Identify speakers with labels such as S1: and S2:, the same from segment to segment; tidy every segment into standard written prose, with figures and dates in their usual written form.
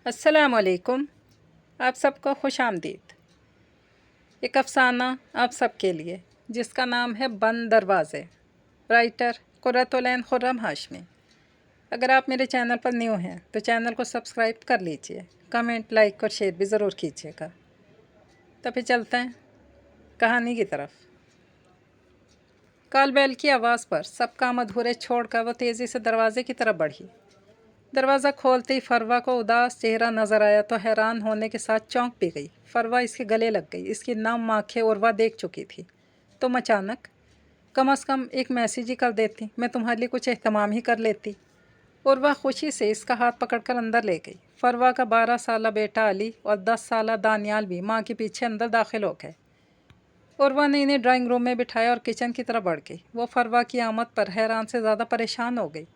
S1: अस्सलाम वालेकुम। आप सबको खुश आमदीद। एक अफ़साना आप सबके लिए जिसका नाम है बंद दरवाज़े, राइटर कुर्रतुल-ऐन खुर्रम हाशमी। अगर आप मेरे चैनल पर न्यू हैं तो चैनल को सब्सक्राइब कर लीजिए, कमेंट, लाइक और शेयर भी ज़रूर कीजिएगा। तो फिर चलते हैं कहानी की तरफ। कॉल बेल की आवाज़ पर सब काम अधूरे छोड़कर वो तेज़ी से दरवाज़े की तरफ बढ़ी। दरवाज़ा खोलते ही फरवा को उदास चेहरा नज़र आया तो हैरान होने के साथ चौंक भी गई। फरवा इसके गले लग गई। इसकी नम आँखें उर्वा देख चुकी थी। तुम अचानक, कम अज़ कम एक मैसेज ही कर देती, मैं तुम्हारे लिए कुछ एहतमाम ही कर लेती। उर्वा खुशी से इसका हाथ पकड़कर अंदर ले गई। फरवा का 12 साला बेटा अली और 10 साला दानियाल भी माँ के पीछे अंदर दाखिल हो गए। उर्वा ने इन्हें ड्राइंग रूम में बिठाया और किचन की तरफ बढ़ गई। वो फरवा की आमद पर हैरान से ज़्यादा परेशान हो गई,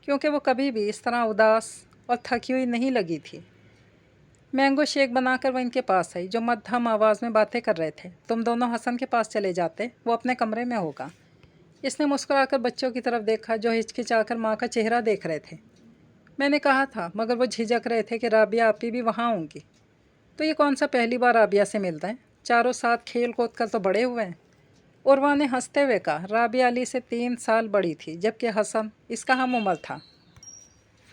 S1: क्योंकि वो कभी भी इस तरह उदास और थकी हुई नहीं लगी थी। मैंगो शेक बनाकर वह इनके पास आई, जो मध्यम आवाज़ में बातें कर रहे थे। तुम दोनों हसन के पास चले जाते, वो अपने कमरे में होगा। इसने मुस्कुराकर बच्चों की तरफ देखा जो हिचकिचाकर माँ का चेहरा देख रहे थे। मैंने कहा था, मगर वो झिझक रहे थे कि राबिया आपी भी वहाँ होंगी। तो ये कौन सा पहली बार राबिया से मिल रहे हैं? चारों साथ खेल कूद कर तो बड़े हुए हैं। उर्वा ने हंसते हुए कहा, राबिया अली से 3 साल बड़ी थी, जबकि हसन इसका हम उम्र था।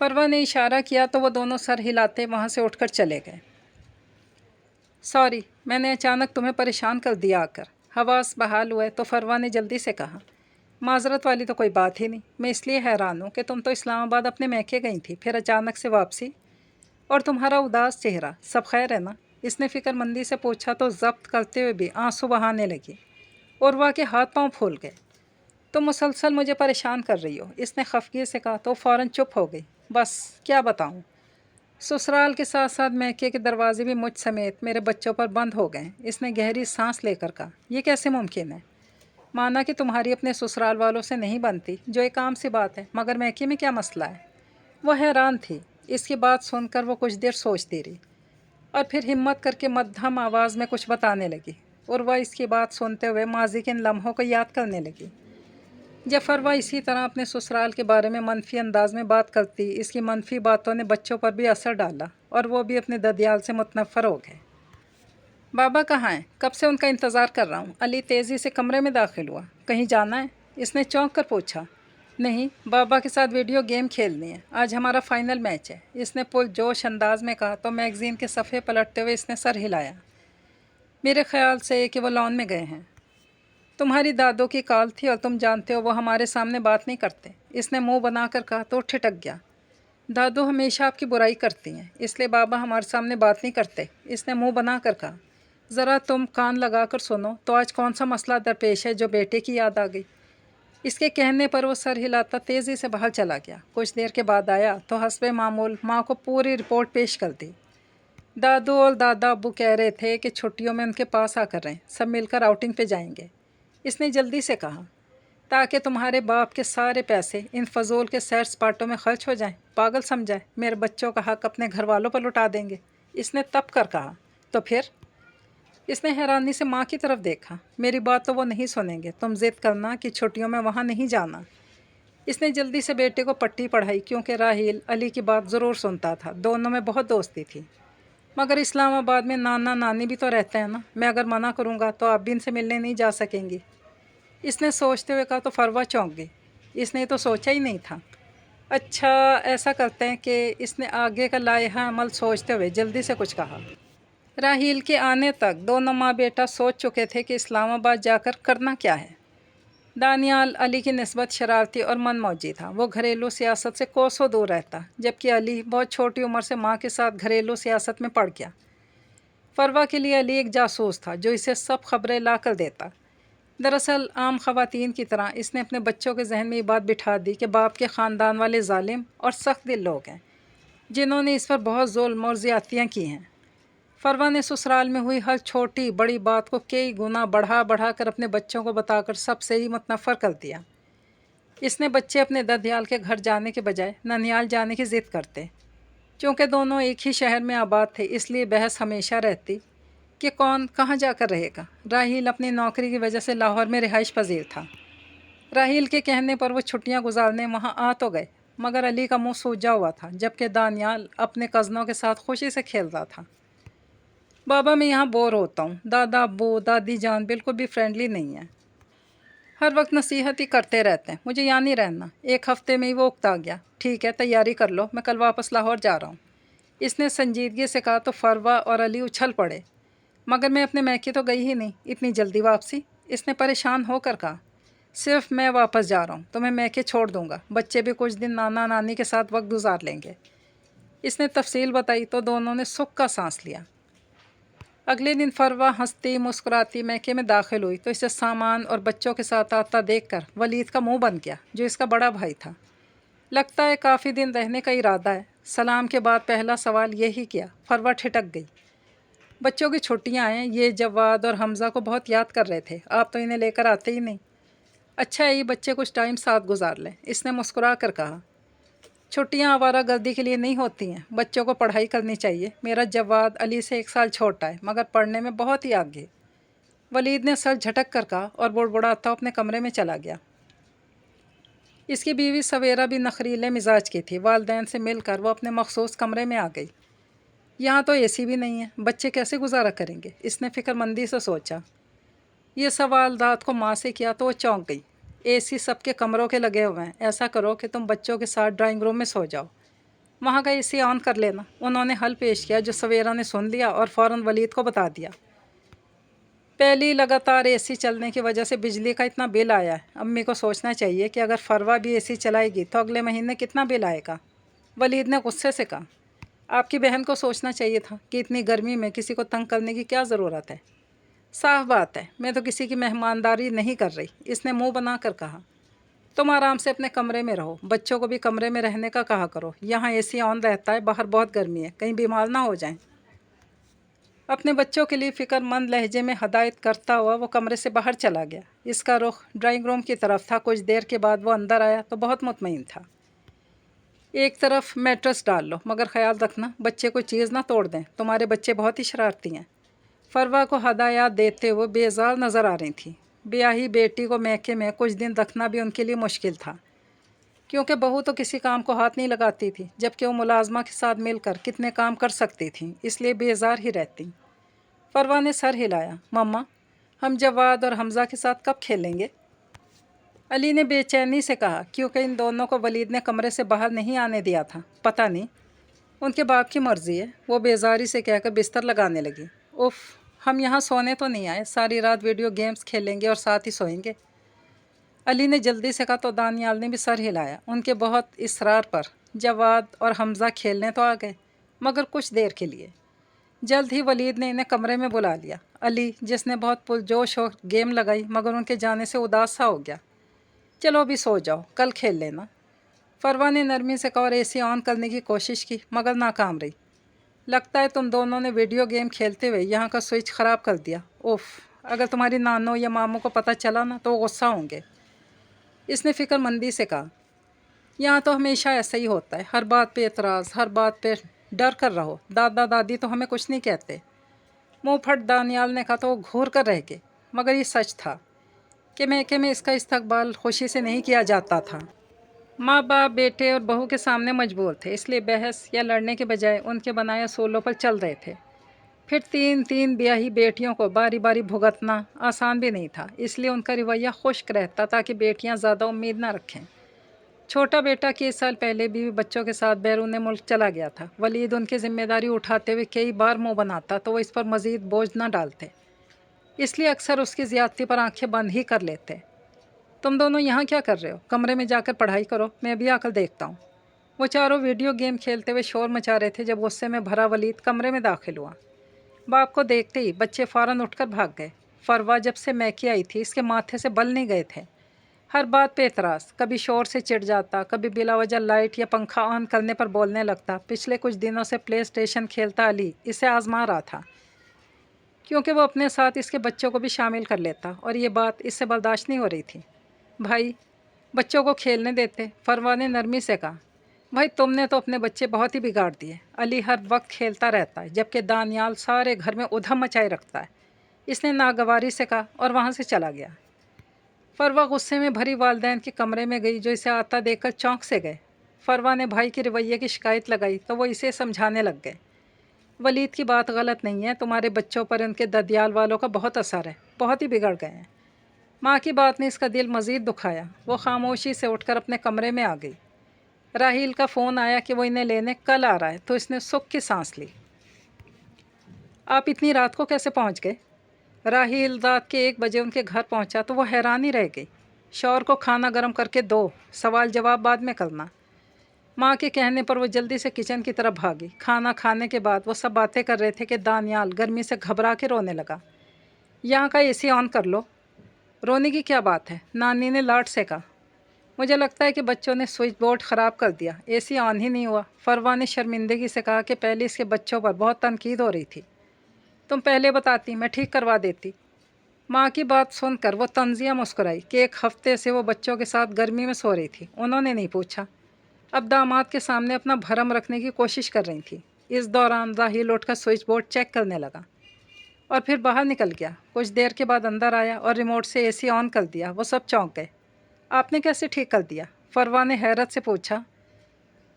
S1: फरवा ने इशारा किया तो वो दोनों सर हिलाते वहाँ से उठकर चले गए। सॉरी, मैंने अचानक तुम्हें परेशान कर दिया आकर। हवास बहाल हुए तो फरवा ने जल्दी से कहा, माजरत वाली तो कोई बात ही नहीं। मैं इसलिए हैरान हूँ कि तुम तो इस्लामाबाद अपने मैके गई थी, फिर अचानक से वापसी, और तुम्हारा उदास चेहरा। सब खैर है ना? इसने फ़िक्रमंदी से पूछा तो जब्त करते हुए भी आंसू बहाने लगी। उर्वा के हाथ पांव फूल गए। तुम मुसलसल मुझे परेशान कर रही हो, इसने खफगी से कहा तो फ़ौरन चुप हो गई। बस क्या बताऊं, ससुराल के साथ साथ मैके के दरवाजे भी मुझ समेत मेरे बच्चों पर बंद हो गए। इसने गहरी सांस लेकर कहा, यह कैसे मुमकिन है? माना कि तुम्हारी अपने ससुराल वालों से नहीं बनती, जो एक आम सी बात है, मगर मैके में क्या मसला है? वह हैरान थी। इसकी बात सुनकर वो कुछ देर सोचती रही और फिर हिम्मत करके मध्यम आवाज़ में कुछ बताने लगी। और वह इसकी बात सुनते हुए माजी के इन लम्हों को याद करने लगी जब फरवा इसी तरह अपने ससुराल के बारे में मनफी अंदाज में बात करती। इसकी मनफी बातों ने बच्चों पर भी असर डाला और वो भी अपने ददियाल से मुतनफ़र हो गए। बाबा कहाँ हैं? कब से उनका इंतज़ार कर रहा हूँ। अली तेज़ी से कमरे में दाखिल हुआ। कहीं जाना है? इसने चौंक कर पूछा। नहीं, बाबा के साथ वीडियो गेम खेलनी है, आज हमारा फ़ाइनल मैच है, इसने पुरजोश अंदाज में कहा तो मैगज़ीन के सफ़े पलटते हुए इसने सर हिलाया। मेरे ख्याल से कि वो लॉन में गए हैं। तुम्हारी दादों की कॉल थी और तुम जानते हो वो हमारे सामने बात नहीं करते। इसने मुंह बनाकर कहा तो ठिठक गया। दादू हमेशा आपकी बुराई करती हैं, इसलिए बाबा हमारे सामने बात नहीं करते। इसने मुंह बनाकर कहा, ज़रा तुम कान लगाकर सुनो तो आज कौन सा मसला दरपेश है जो बेटे की याद आ गई। इसके कहने पर वो सर हिलाता तेज़ी से बाहर चला गया। कुछ देर के बाद आया तो हस्बे मामूल माँ को पूरी रिपोर्ट पेश कर दी। दादू और दादा अब्बू कह रहे थे कि छुट्टियों में उनके पास आकर रहें, सब मिलकर आउटिंग पे जाएंगे। इसने जल्दी से कहा, ताकि तुम्हारे बाप के सारे पैसे इन फजूल के सैर सपाटों में खर्च हो जाएं। पागल समझाए, मेरे बच्चों का हक अपने घर वालों पर लुटा देंगे। इसने तप कर कहा, तो फिर? इसने हैरानी से माँ की तरफ देखा। मेरी बात तो वो नहीं सुनेंगे, तुम ज़िद करना कि छुट्टियों में वहाँ नहीं जाना। इसने जल्दी से बेटे को पट्टी पढ़ाई, क्योंकि राहील अली की बात ज़रूर सुनता था। दोनों में बहुत दोस्ती थी। मगर इस्लामाबाद में नाना नानी भी तो रहते हैं ना, मैं अगर मना करूँगा तो आप भी इनसे मिलने नहीं जा सकेंगी। इसने सोचते हुए कहा तो फरवा चौंक गई। इसने तो सोचा ही नहीं था। अच्छा, ऐसा करते हैं कि इसने आगे का लाइहा अमल सोचते हुए जल्दी से कुछ कहा। राहील के आने तक दोनों माँ बेटा सोच चुके थे कि इस्लामाबाद जाकर करना क्या है। दानियाल अली की निस्बत शरारती और मनमौजी था। वो घरेलू सियासत से कोसों दूर रहता, जबकि अली बहुत छोटी उम्र से माँ के साथ घरेलू सियासत में पड़ गया। फरवा के लिए अली एक जासूस था जो इसे सब खबरें ला कर देता। दरअसल आम ख़वातीन की तरह इसने अपने बच्चों के जहन में ये बात बिठा दी कि बाप के ख़ानदान वाले जालिम और सख्त दिल लोग हैं, जिन्होंने इस पर बहुत जुल्म और ज़्यादतियाँ की हैं। फरवा ने ससुराल में हुई हर छोटी बड़ी बात को कई गुना बढ़ा बढ़ा कर अपने बच्चों को बताकर सबसे ही मुतनफ़र कर दिया। इसने बच्चे अपने ददियाल के घर जाने के बजाय ननियाल जाने की ज़िद करते। चूँकि दोनों एक ही शहर में आबाद थे, इसलिए बहस हमेशा रहती कि कौन कहाँ जाकर रहेगा। राहील अपनी नौकरी की वजह से लाहौर में रिहाइश पजीर था। राहील के कहने पर वो छुट्टियां गुजारने वहाँ आ तो गए, मगर अली का मुंह सूजा हुआ था, जबकि दानियाल अपने कज़नों के साथ खुशी से खेल रहा था। बाबा मैं यहाँ बोर होता हूँ, दादा अब्बू दादी जान बिल्कुल भी फ्रेंडली नहीं है, हर वक्त नसीहत ही करते रहते हैं, मुझे यहाँ नहीं रहना। एक हफ्ते में ही वो उकता गया। ठीक है तैयारी कर लो, मैं कल वापस लाहौर जा रहा हूँ, इसने संजीदगी से कहा तो फरवा और अली उछल पड़े। मगर मैं अपने मैके तो गई ही नहीं, इतनी जल्दी वापसी, इसने परेशान होकर कहा। सिर्फ मैं वापस जा रहा हूँ तो मैं मैके छोड़ दूँगा, बच्चे भी कुछ दिन नाना नानी के साथ वक्त गुजार लेंगे। इसने तफसील बताई तो दोनों ने सुख का सांस लिया। अगले दिन फरवा हंसती मुस्कुराती मैके में दाखिल हुई तो इसे सामान और बच्चों के साथ आता देखकर वलीद का मुंह बन गया, जो इसका बड़ा भाई था। लगता है काफ़ी दिन रहने का इरादा है। सलाम के बाद पहला सवाल यही किया। फरवा ठिठक गई। बच्चों की छुट्टियां हैं, ये जवाद और हमज़ा को बहुत याद कर रहे थे, आप तो इन्हें लेकर आते ही नहीं। अच्छा है ये बच्चे कुछ टाइम साथ गुजार लें, इसने मुस्कुरा कर कहा। छुट्टियां आवारा गर्दी के लिए नहीं होती हैं, बच्चों को पढ़ाई करनी चाहिए। मेरा जवाद अली से 1 साल छोटा है, मगर पढ़ने में बहुत ही आगे। वलीद ने सर झटक कर कहा और बुड़बुड़ाता अपने कमरे में चला गया। इसकी बीवी सवेरा भी नखरीले मिजाज की थी। वालदैन से मिलकर वो अपने मखसूस कमरे में आ गई। यहाँ तो एसी भी नहीं है, बच्चे कैसे गुजारा करेंगे, इसने फ़िक्रमंदी से सोचा। ये सवाल रात को माँ से किया तो वो चौंक गई। एसी सबके कमरों के लगे हुए हैं, ऐसा करो कि तुम बच्चों के साथ ड्राइंग रूम में सो जाओ, वहाँ का एसी ऑन कर लेना। उन्होंने हल पेश किया जो सवेरा ने सुन लिया और फ़ौरन वलीद को बता दिया। पहली लगातार एसी चलने की वजह से बिजली का इतना बिल आया है, अम्मी को सोचना चाहिए कि अगर फरवा भी एसी चलाएगी तो अगले महीने कितना बिल आएगा। वलीद ने गुस्से से कहा। आपकी बहन को सोचना चाहिए था कि इतनी गर्मी में किसी को तंग करने की क्या ज़रूरत है। साफ बात है, मैं तो किसी की मेहमानदारी नहीं कर रही, इसने मुंह बना कर कहा। तुम आराम से अपने कमरे में रहो, बच्चों को भी कमरे में रहने का कहा करो। यहाँ एसी ऑन रहता है, बाहर बहुत गर्मी है, कहीं बीमार ना हो जाएं। अपने बच्चों के लिए फ़िक्रमंद लहजे में हदायत करता हुआ वो कमरे से बाहर चला गया। इसका रुख ड्राइंग रूम की तरफ था। कुछ देर के बाद वो अंदर आया तो बहुत मुतमईन था। एक तरफ मैट्रेस डाल लो, मगर ख्याल रखना बच्चे कोई चीज़ ना तोड़ दें, तुम्हारे बच्चे बहुत ही शरारती हैं। फरवा को हदायत देते हुए बेजार नज़र आ रही थी। ब्याही बेटी को मैके में कुछ दिन रखना भी उनके लिए मुश्किल था, क्योंकि बहू तो किसी काम को हाथ नहीं लगाती थी, जबकि वो मुलाजमा के साथ मिलकर कितने काम कर सकती थी, इसलिए बेजार ही रहती। फरवा ने सर हिलाया। मम्मा, हम जवाद और हमज़ा के साथ कब खेलेंगे? अली ने बेचैनी से कहा, क्योंकि इन दोनों को वलीद ने कमरे से बाहर नहीं आने दिया था। पता नहीं, उनके बाप की मर्ज़ी है, वो बेजारी से कहकर बिस्तर लगाने लगी। उफ़, हम यहाँ सोने तो नहीं आए, सारी रात वीडियो गेम्स खेलेंगे और साथ ही सोएंगे। अली ने जल्दी से कहा तो दानियाल ने भी सर हिलाया। उनके बहुत इसरार पर जवाद और हमज़ा खेलने तो आ गए, मगर कुछ देर के लिए। जल्द ही वलीद ने इन्हें कमरे में बुला लिया। अली, जिसने बहुत पुरजोश हो गेम लगाई, मगर उनके जाने से उदास सा हो गया। चलो अभी सो जाओ, कल खेल लेना। फरवा ने नरमी से कहा और एसी ऑन करने की कोशिश की, मगर नाकाम रही। लगता है तुम दोनों ने वीडियो गेम खेलते हुए यहाँ का स्विच ख़राब कर दिया। उफ़, अगर तुम्हारी नानों या मामों को पता चला ना तो वो गुस्सा होंगे, इसने फ़िक्रमंदी से कहा। यहाँ तो हमेशा ऐसा ही होता है, हर बात पे एतराज़, हर बात पे डर कर रहो। दादा दादी तो हमें कुछ नहीं कहते। मुँह फट दानियाल ने कहा तो वो घूर कर रह गए, मगर ये सच था कि मैके में इसका इस्तकबाल खुशी से नहीं किया जाता था। माँ बाप बेटे और बहू के सामने मजबूर थे, इसलिए बहस या लड़ने के बजाय उनके बनाए असूलों पर चल रहे थे। फिर 3 ब्याही बेटियों को बारी बारी भुगतना आसान भी नहीं था, इसलिए उनका रवैया खुश्क रहता ताकि बेटियां ज़्यादा उम्मीद ना रखें। छोटा बेटा 21 साल पहले भी बच्चों के साथ बैरून मुल्क चला गया था। वलीद उनकी जिम्मेदारी उठाते हुए कई बार मुँह बनाता तो वो इस पर मज़ीद बोझ न डालते, इसलिए अक्सर उसकी ज़्यादती पर आंखें बंद ही कर लेते। तुम दोनों यहाँ क्या कर रहे हो? कमरे में जाकर पढ़ाई करो, मैं भी आकर देखता हूँ। वो चारों वीडियो गेम खेलते हुए शोर मचा रहे थे जब गुस्से में भरा वलीद कमरे में दाखिल हुआ। बाप को देखते ही बच्चे फ़ौरन उठकर भाग गए। फरवा जब से मैके आई थी, इसके माथे से बल नहीं गए थे। हर बात पे एतराज़, कभी शोर से चिढ़ जाता, कभी बिला वजह लाइट या पंखा ऑन करने पर बोलने लगता। पिछले कुछ दिनों से प्ले स्टेशन खेलता अली इसे आजमा रहा था, क्योंकि वो अपने साथ इसके बच्चों को भी शामिल कर लेता और ये बात इससे बर्दाश्त नहीं हो रही थी। भाई, बच्चों को खेलने देते, फरवा ने नरमी से कहा। भाई, तुमने तो अपने बच्चे बहुत ही बिगाड़ दिए। अली हर वक्त खेलता रहता है, जबकि दानियाल सारे घर में उधम मचाए रखता है, इसने नागवारी से कहा और वहाँ से चला गया। फरवा गुस्से में भरी वालदैन के कमरे में गई, जो इसे आता देखकर चौंक से गए। फरवा ने भाई के रवैये की शिकायत लगाई तो वो इसे समझाने लग गए। वलीद की बात गलत नहीं है, तुम्हारे बच्चों पर उनके ददियाल वालों का बहुत असर है, बहुत ही बिगड़ गए हैं। माँ की बात ने इसका दिल मज़ीद दुखाया। वो खामोशी से उठकर अपने कमरे में आ गई। राहील का फ़ोन आया कि वो इन्हें लेने कल आ रहा है, तो इसने सुख की सांस ली। आप इतनी रात को कैसे पहुँच गए? राहील रात के 1 बजे उनके घर पहुँचा तो वो हैरान ही रह गई। शौहर को खाना गर्म करके दो, सवाल जवाब बाद में करना। माँ के कहने पर वो जल्दी से किचन की तरफ भागी। खाना खाने के बाद वो सब बातें कर रहे थे कि दानियाल गर्मी से घबरा के रोने लगा। यहाँ का एसी ऑन कर लो। रोने की क्या बात है, नानी ने लाड से कहा। मुझे लगता है कि बच्चों ने स्विच बोर्ड ख़राब कर दिया, एसी ऑन ही नहीं हुआ। फरवा ने शर्मिंदगी से कहा कि पहले इसके बच्चों पर बहुत तनकीद हो रही थी, तुम पहले बताती, मैं ठीक करवा देती। माँ की बात सुनकर वो तंजिया मुस्कुराई कि 1 हफ्ते से वो बच्चों के साथ गर्मी में सो रही थी, उन्होंने नहीं पूछा। अब दामाद के सामने अपना भरम रखने की कोशिश कर रही थी। इस दौरान राहील उठकर स्विच बोर्ड चेक करने लगा और फिर बाहर निकल गया। कुछ देर के बाद अंदर आया और रिमोट से एसी ऑन कर दिया। वो सब चौंक गए। आपने कैसे ठीक कर दिया? फरवा ने हैरत से पूछा।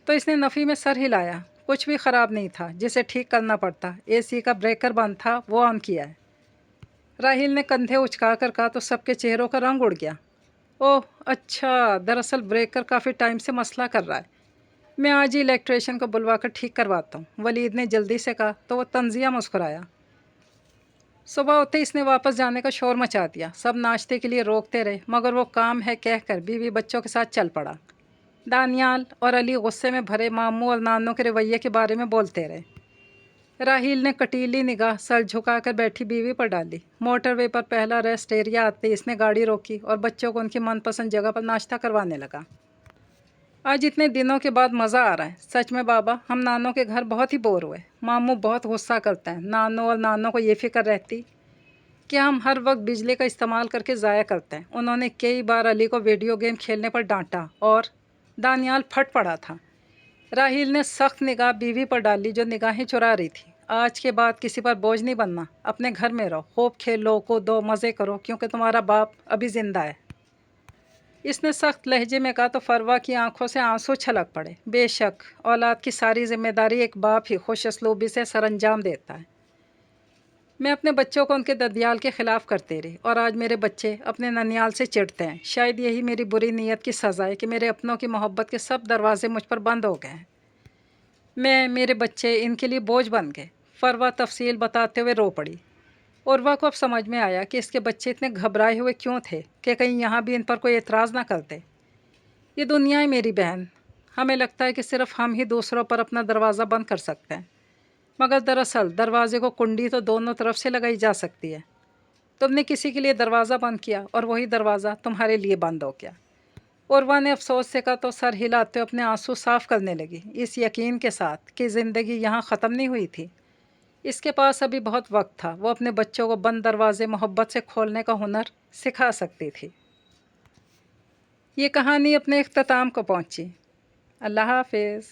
S1: तो इसने नफ़ी में सर हिलाया। कुछ भी ख़राब नहीं था जिसे ठीक करना पड़ता, एसी का ब्रेकर बंद था, वो ऑन किया है। राहील ने कंधे उचका कर कहा तो सबके चेहरों का रंग उड़ गया। ओह अच्छा, दरअसल ब्रेकर काफ़ी टाइम से मसला कर रहा है, मैं आज ही इलेक्ट्रिशियन को बुलवा कर ठीक करवाता हूँ, वलीद ने जल्दी से कहा तो वो तंजिया मुस्कुराया। सुबह होते इसने वापस जाने का शोर मचा दिया। सब नाश्ते के लिए रोकते रहे मगर वो काम है कहकर बीवी बच्चों के साथ चल पड़ा। दानियाल और अली गुस्से में भरे मामू और नानों के रवैये के बारे में बोलते रहे। राहील ने कटीली निगाह सर झुकाकर बैठी बीवी पर डाली। मोटरवे पर पहला रेस्ट एरिया आते इसने गाड़ी रोकी और बच्चों को उनकी मनपसंद जगह पर नाश्ता करवाने लगा। आज इतने दिनों के बाद मज़ा आ रहा है। सच में बाबा, हम नानों के घर बहुत ही बोर हुए। मामू बहुत गुस्सा करते हैं। नानों और नानों को ये फिक्र रहती कि हम हर वक्त बिजली का इस्तेमाल करके ज़ाया करते हैं। उन्होंने कई बार अली को वीडियो गेम खेलने पर डांटा और दानियाल फट पड़ा था। राहील ने सख्त निगाह बीवी पर डाली जो निगाहें चुरा रही थी। आज के बाद किसी पर बोझ नहीं बनना, अपने घर में रहो, खूब खेलो कूदो मज़े करो, क्योंकि तुम्हारा बाप अभी ज़िंदा है। इसने सख्त लहजे में कहा तो फरवा की आंखों से आंसू छलक पड़े। बेशक औलाद की सारी जिम्मेदारी एक बाप ही खुश असलूबी से सरअंजाम देता है। मैं अपने बच्चों को उनके ददियाल के ख़िलाफ़ करती रही और आज मेरे बच्चे अपने ननियाल से चिढ़ते हैं। शायद यही मेरी बुरी नीयत की सज़ा है कि मेरे अपनों की मोहब्बत के सब दरवाजे मुझ पर बंद हो गए हैं। मैं, मेरे बच्चे इनके लिए बोझ बन गए। फरवा तफसील बताते हुए रो पड़ी। उर्वा को अब समझ में आया कि इसके बच्चे इतने घबराए हुए क्यों थे कि कहीं यहाँ भी इन पर कोई एतराज़ ना करते। ये दुनिया है मेरी बहन, हमें लगता है कि सिर्फ हम ही दूसरों पर अपना दरवाज़ा बंद कर सकते हैं, मगर दरअसल दरवाजे को कुंडी तो दोनों तरफ से लगाई जा सकती है। तुमने किसी के लिए दरवाज़ा बंद किया और वही दरवाज़ा तुम्हारे लिए बंद हो गया। उर्वा ने अफसोस से कहा तो सर हिलाते हुए अपने आंसू साफ़ करने लगी, इस यकीन के साथ कि ज़िंदगी यहाँ ख़त्म नहीं हुई थी। इसके पास अभी बहुत वक्त था, वो अपने बच्चों को बंद दरवाजे मोहब्बत से खोलने का हुनर सिखा सकती थी। ये कहानी अपने इख्तिताम को पहुँची। अल्लाह हाफिज़।